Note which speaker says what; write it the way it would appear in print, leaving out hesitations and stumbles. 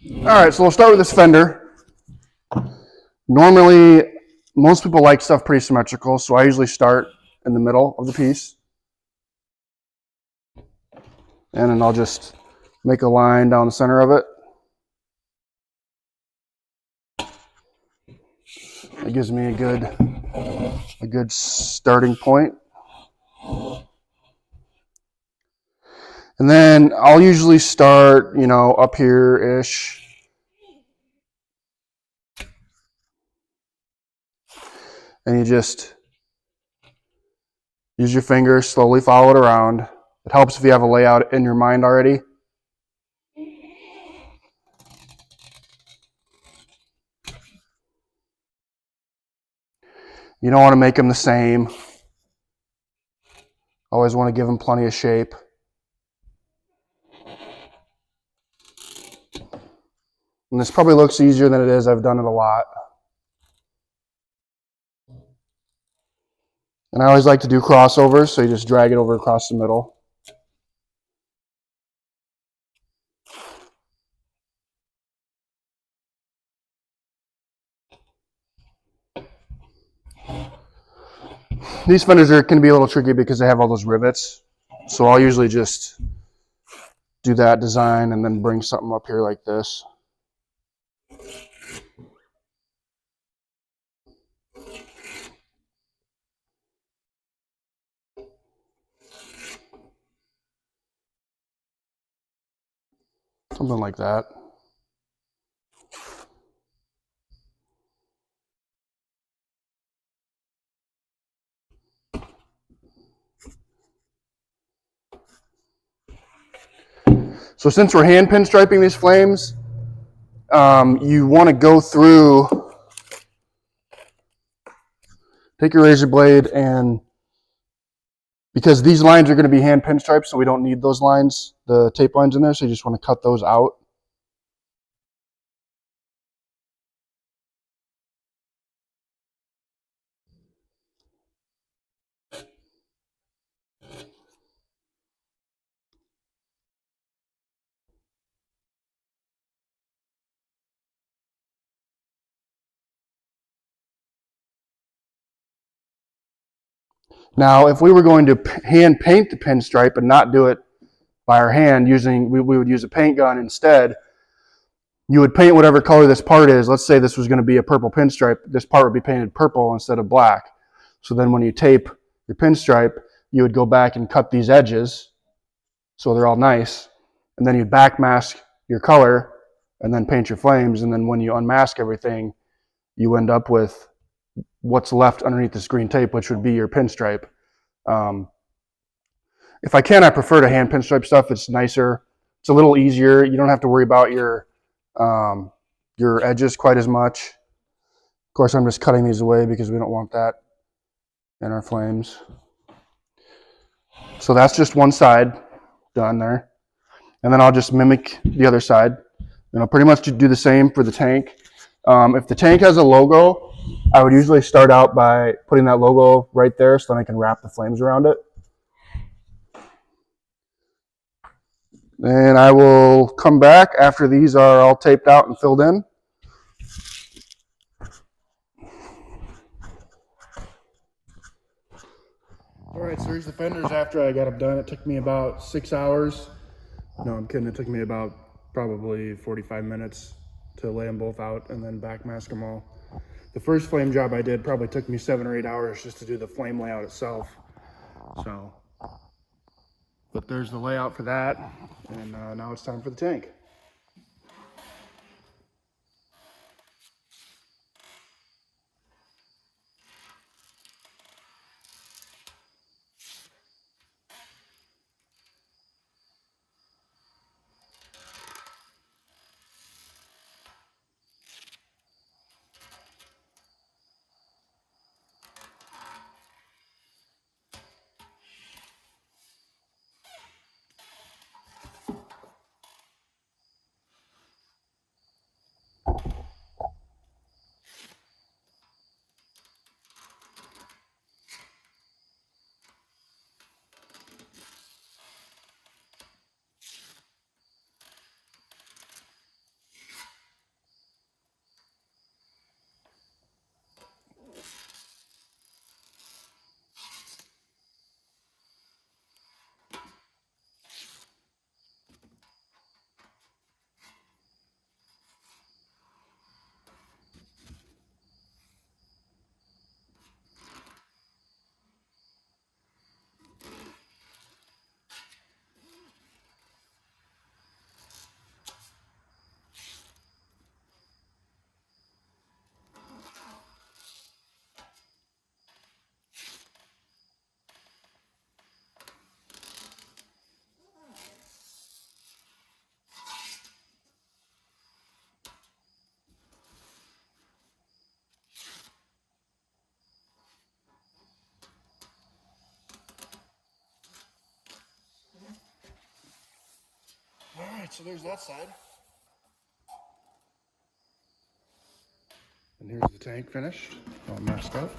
Speaker 1: All right, so we'll start with this fender. Normally, most people like stuff pretty symmetrical, so I usually start in the middle of the piece. And then I'll just make a line down the center of it. It gives me a good starting point. And then I'll usually start, up here-ish. And you just use your fingers, slowly follow it around. It helps if you have a layout in your mind already. You don't want to make them the same. Always want to give them plenty of shape. And this probably looks easier than it is. I've done it a lot. And I always like to do crossovers, so you just drag it over across the middle. These fenders can be a little tricky because they have all those rivets. So I'll usually just do that design and then bring something up here like this. Something like that. So since we're hand pinstriping these flames, you want to go through, take your razor blade, and because these lines are going to be hand pinstripes, so we don't need those lines, the tape lines in there, so you just want to cut those out. Now, if we were going to hand paint the pinstripe and not do it by our hand, we would use a paint gun instead. You would paint whatever color this part is. Let's say this was going to be a purple pinstripe. This part would be painted purple instead of black. So then when you tape your pinstripe, you would go back and cut these edges so they're all nice. And then you'd back mask your color and then paint your flames. And then when you unmask everything, you end up with what's left underneath this green tape, which would be your pinstripe. If I can, I prefer to hand pinstripe stuff. It's nicer. It's a little easier. You don't have to worry about your edges quite as much. Of course, I'm just cutting these away because we don't want that in our flames. So that's just one side done there. And then I'll just mimic the other side. And I'll pretty much do the same for the tank. If the tank has a logo, I would usually start out by putting that logo right there so then I can wrap the flames around it. And I will come back after these are all taped out and filled in. All right, so here's the fenders after I got them done. It took me about 6 hours. No, I'm kidding. It took me about probably 45 minutes to lay them both out and then backmask them all. The first flame job I did probably took me 7 or 8 hours just to do the flame layout itself. So, but there's the layout for that, and now it's time for the tank. so there's that side. And here's the tank finished, all messed up.